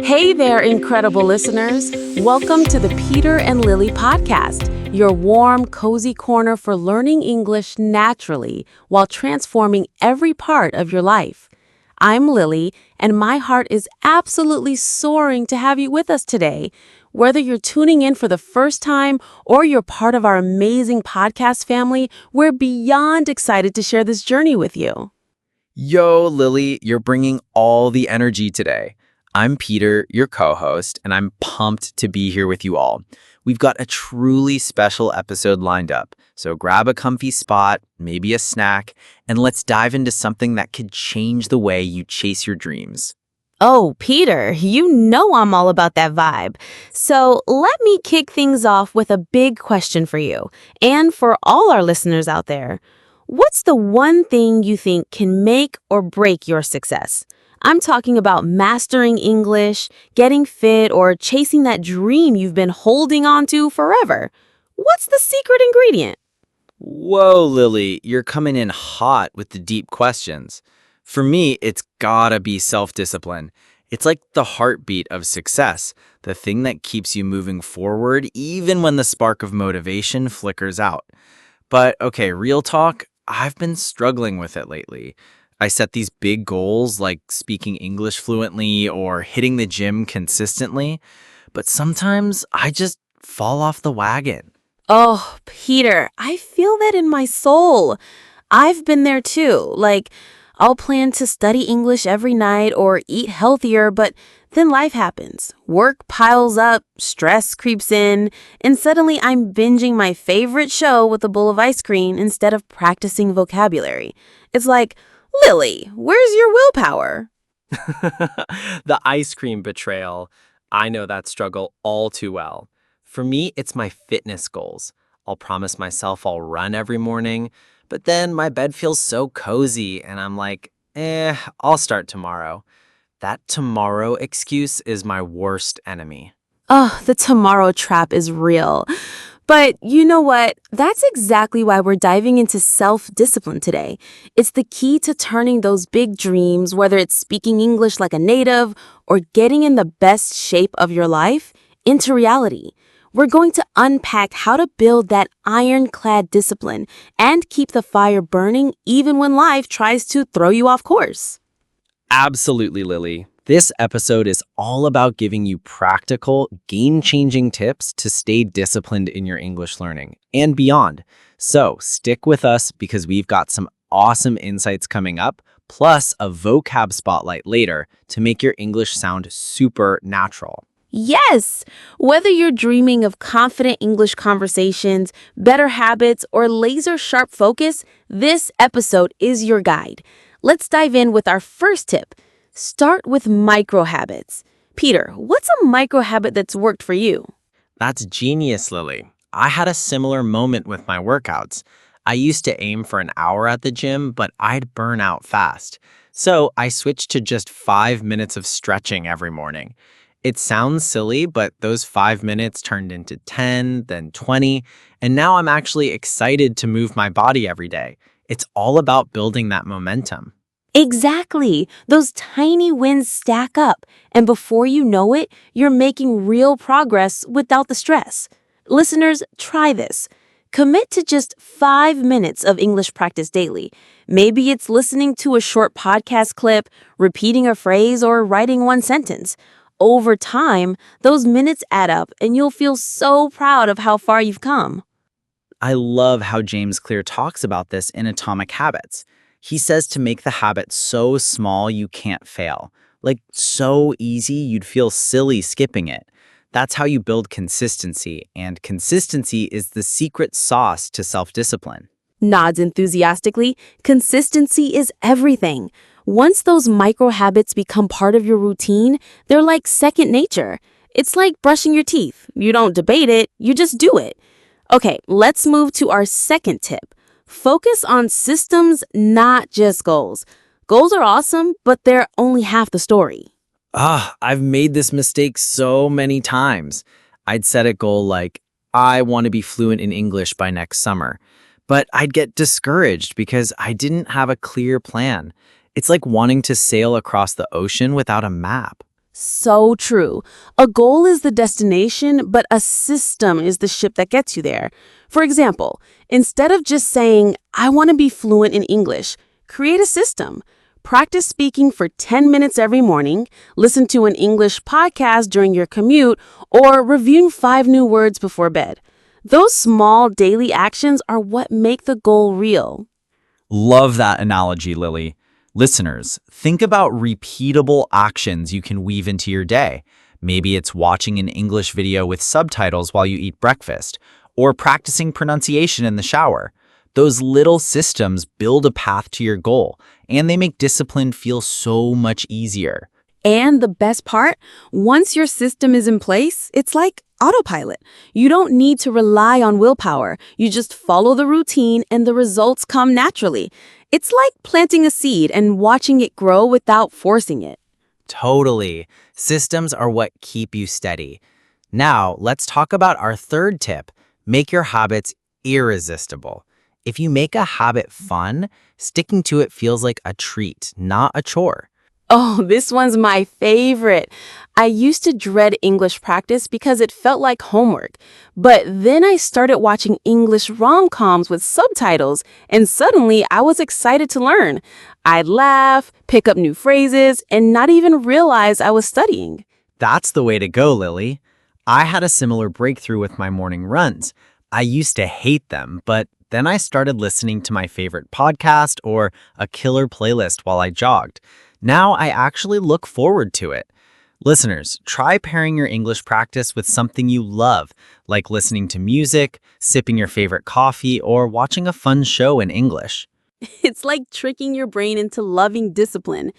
Hey there, incredible listeners. Welcome to the Peter and Lyly Podcast, your warm, cozy corner for learning English naturally while transforming every part of your life. I'm Lyly, and my heart is absolutely soaring to have you with us today. Whether you're tuning in for the first time or you're part of our amazing podcast family, we're beyond excited to share this journey with you. Yo, Lyly, you're bringing all the energy today. I'm Peter, your co-host, and I'm pumped to be here with you all. We've got a truly special episode lined up, so grab a comfy spot, maybe a snack, and let's dive into something that could change the way you chase your dreams. Oh, Peter, you know I'm all about that vibe. So let me kick things off with a big question for you and for all our listeners out there. What's the one thing you think can make or break your success? I'm talking about mastering English, getting fit, or chasing that dream you've been holding on to forever. What's the secret ingredient? Whoa, Lyly, you're coming in hot with the deep questions. For me, it's gotta be self-discipline. It's like the heartbeat of success, the thing that keeps you moving forward even when the spark of motivation flickers out. But okay, real talk, I've been struggling with it lately. I set these big goals like speaking English fluently or hitting the gym consistently, but sometimes I just fall off the wagon. Oh, Peter, I feel that in my soul. I've been there too. I'll plan to study English every night or eat healthier, but then life happens. Work piles up, stress creeps in, and suddenly I'm binging my favorite show with a bowl of ice cream instead of practicing vocabulary. It's like, Lyly, where's your willpower? The ice cream betrayal. I know that struggle all too well. For me, it's my fitness goals. I'll promise myself I'll run every morning, but then my bed feels so cozy and I'm like, I'll start tomorrow. That tomorrow excuse is my worst enemy. Oh, the tomorrow trap is real. But you know what? That's exactly why we're diving into self-discipline today. It's the key to turning those big dreams, whether it's speaking English like a native or getting in the best shape of your life, into reality. We're going to unpack how to build that ironclad discipline and keep the fire burning even when life tries to throw you off course. Absolutely, Lyly. This episode is all about giving you practical, game-changing tips to stay disciplined in your English learning and beyond. So stick with us because we've got some awesome insights coming up, plus a vocab spotlight later to make your English sound super natural. Yes! Whether you're dreaming of confident English conversations, better habits, or laser-sharp focus, this episode is your guide. Let's dive in with our first tip. Start with micro habits. Peter, what's a micro habit that's worked for you? That's genius, Lyly. I had a similar moment with my workouts. I used to aim for an hour at the gym, but I'd burn out fast. So I switched to just 5 minutes of stretching every morning. It sounds silly, but those 5 minutes turned into 10, then 20, and now I'm actually excited to move my body every day. It's all about building that momentum. Exactly. Those tiny wins stack up, and before you know it, you're making real progress without the stress. Listeners, try this. Commit to just 5 minutes of English practice daily. Maybe it's listening to a short podcast clip, repeating a phrase, or writing one sentence. Over time, those minutes add up, and you'll feel so proud of how far you've come. I love how James Clear talks about this in Atomic Habits. He says to make the habit so small you can't fail. Like so easy you'd feel silly skipping it. That's how you build consistency, and consistency is the secret sauce to self-discipline. Nods enthusiastically. Consistency is everything. Once those micro habits become part of your routine, they're like second nature. It's like brushing your teeth. You don't debate it, you just do it. Okay, let's move to our second tip. Focus on systems, not just goals. Goals are awesome, but they're only half the story. I've made this mistake so many times. I'd set a goal like, I want to be fluent in English by next summer. But I'd get discouraged because I didn't have a clear plan. It's like wanting to sail across the ocean without a map. So true. A goal is the destination, but a system is the ship that gets you there. For example, instead of just saying, I want to be fluent in English, create a system. Practice speaking for 10 minutes every morning, listen to an English podcast during your commute, or review 5 new words before bed. Those small daily actions are what make the goal real. Love that analogy, Lily. Listeners, think about repeatable actions you can weave into your day. Maybe it's watching an English video with subtitles while you eat breakfast, or practicing pronunciation in the shower. Those little systems build a path to your goal, and they make discipline feel so much easier. And the best part, once your system is in place, it's like autopilot. You don't need to rely on willpower. You just follow the routine and the results come naturally. It's like planting a seed and watching it grow without forcing it. Totally. Systems are what keep you steady. Now, let's talk about our third tip. Make your habits irresistible. If you make a habit fun, sticking to it feels like a treat, not a chore. Oh, this one's my favorite. I used to dread English practice because it felt like homework. But then I started watching English rom-coms with subtitles, and suddenly I was excited to learn. I'd laugh, pick up new phrases, and not even realize I was studying. That's the way to go, Lily. I had a similar breakthrough with my morning runs. I used to hate them, but then I started listening to my favorite podcast or a killer playlist while I jogged. Now I actually look forward to it. Listeners, try pairing your English practice with something you love, like listening to music, sipping your favorite coffee, or watching a fun show in English. It's like tricking your brain into loving discipline.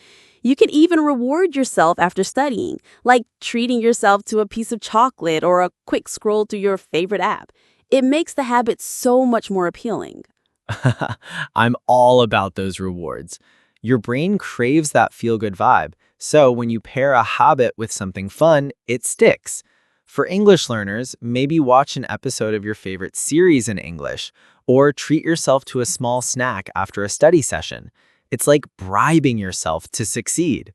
You can even reward yourself after studying, like treating yourself to a piece of chocolate or a quick scroll through your favorite app. It makes the habit so much more appealing. I'm all about those rewards. Your brain craves that feel-good vibe, so when you pair a habit with something fun, it sticks. For English learners, maybe watch an episode of your favorite series in English, or treat yourself to a small snack after a study session. It's like bribing yourself to succeed.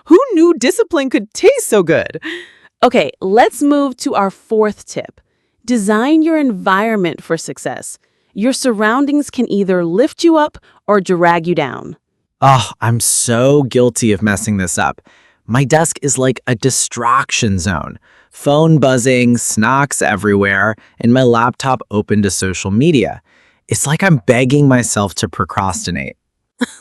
Who knew discipline could taste so good? Okay, let's move to our fourth tip. Design your environment for success. Your surroundings can either lift you up or drag you down. Oh, I'm so guilty of messing this up. My desk is like a distraction zone. Phone buzzing, snacks everywhere, and my laptop open to social media. It's like I'm begging myself to procrastinate.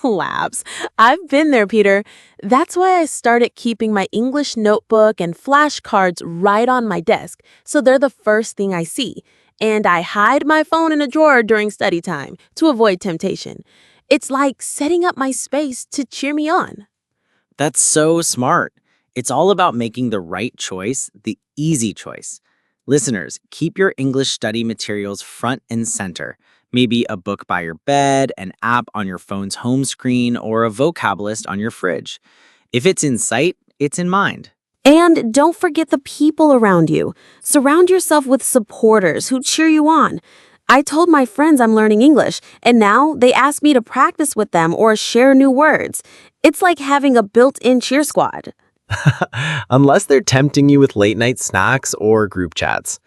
Labs. I've been there, Peter. That's why I started keeping my English notebook and flashcards right on my desk, so they're the first thing I see. And I hide my phone in a drawer during study time to avoid temptation. It's like setting up my space to cheer me on. That's so smart. It's all about making the right choice, the easy choice. Listeners, keep your English study materials front and center. Maybe a book by your bed, an app on your phone's home screen, or a vocab list on your fridge. If it's in sight, it's in mind. And don't forget the people around you. Surround yourself with supporters who cheer you on. I told my friends I'm learning English, and now they ask me to practice with them or share new words. It's like having a built-in cheer squad. Unless they're tempting you with late-night snacks or group chats.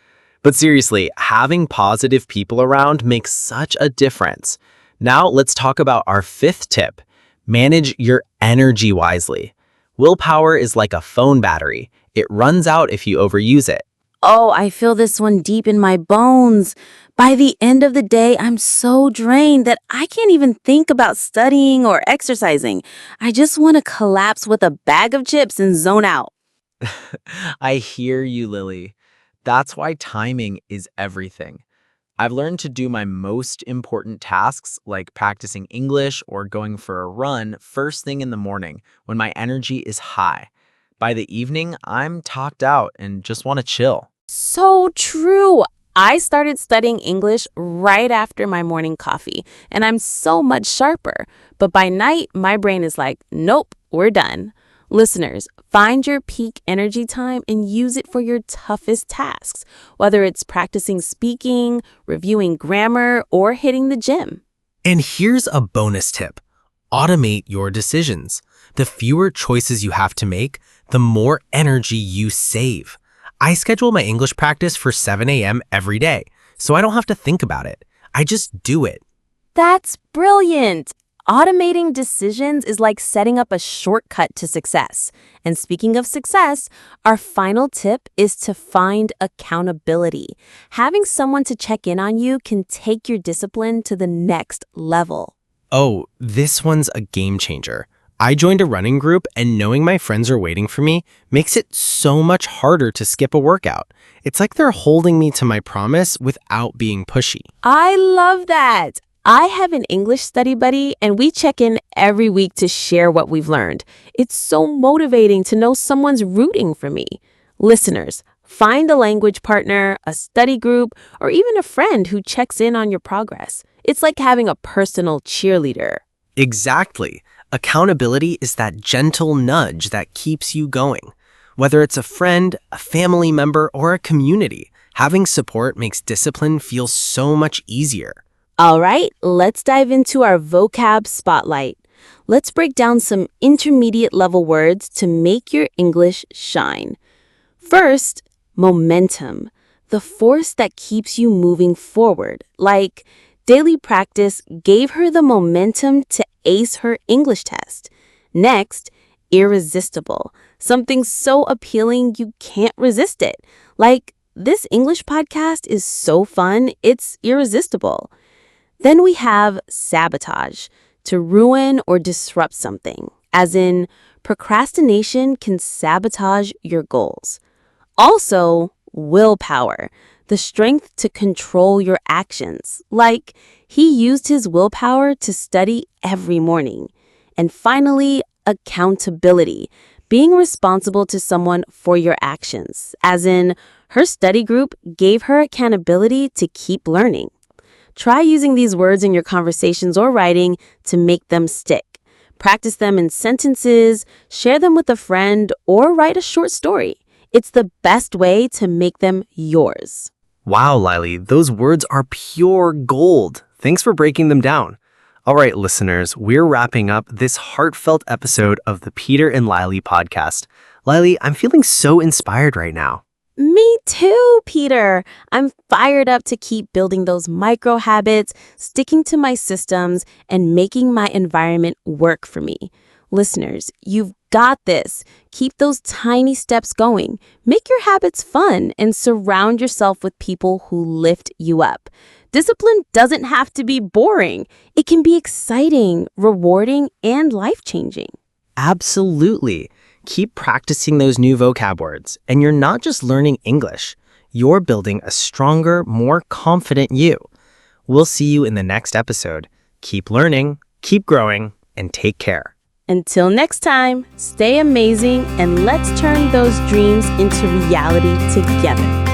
But seriously, having positive people around makes such a difference. Now let's talk about our fifth tip. Manage your energy wisely. Willpower is like a phone battery. It runs out if you overuse it. Oh, I feel this one deep in my bones. By the end of the day, I'm so drained that I can't even think about studying or exercising. I just want to collapse with a bag of chips and zone out. I hear you, Lily. That's why timing is everything. I've learned to do my most important tasks, like practicing English or going for a run, first thing in the morning when my energy is high. By the evening, I'm talked out and just want to chill. So true. I started studying English right after my morning coffee, and I'm so much sharper. But by night, my brain is like, nope, we're done. Listeners, find your peak energy time and use it for your toughest tasks, whether it's practicing speaking, reviewing grammar, or hitting the gym. And here's a bonus tip. Automate your decisions. The fewer choices you have to make, the more energy you save. I schedule my English practice for 7 a.m. every day, so I don't have to think about it. I just do it. That's brilliant. Automating decisions is like setting up a shortcut to success. And speaking of success, our final tip is to find accountability. Having someone to check in on you can take your discipline to the next level. Oh, this one's a game changer. I joined a running group, and knowing my friends are waiting for me makes it so much harder to skip a workout. It's like they're holding me to my promise without being pushy. I love that. I have an English study buddy, and we check in every week to share what we've learned. It's so motivating to know someone's rooting for me. Listeners, find a language partner, a study group, or even a friend who checks in on your progress. It's like having a personal cheerleader. Exactly. Accountability is that gentle nudge that keeps you going. Whether it's a friend, a family member, or a community, having support makes discipline feel so much easier. All right, let's dive into our vocab spotlight. Let's break down some intermediate level words to make your English shine. First, momentum, the force that keeps you moving forward. Like, daily practice gave her the momentum to ace her English test. Next, irresistible, something so appealing you can't resist it. Like, this English podcast is so fun, it's irresistible. Then we have sabotage, to ruin or disrupt something, as in procrastination can sabotage your goals. Also, willpower, the strength to control your actions, like he used his willpower to study every morning. And finally, accountability, being responsible to someone for your actions, as in her study group gave her accountability to keep learning. Try using these words in your conversations or writing to make them stick. Practice them in sentences, share them with a friend, or write a short story. It's the best way to make them yours. Wow, Lyly, those words are pure gold. Thanks for breaking them down. All right, listeners, we're wrapping up this heartfelt episode of the Peter and Lyly podcast. Lyly, I'm feeling so inspired right now. Me too, Peter. I'm fired up to keep building those micro habits, sticking to my systems, and making my environment work for me. Listeners, you've got this. Keep those tiny steps going. Make your habits fun and surround yourself with people who lift you up. Discipline doesn't have to be boring. It can be exciting, rewarding, and life-changing. Absolutely. Keep practicing those new vocab words, and you're not just learning English. You're building a stronger, more confident you. We'll see you in the next episode. Keep learning, keep growing, and take care. Until next time, stay amazing and let's turn those dreams into reality together.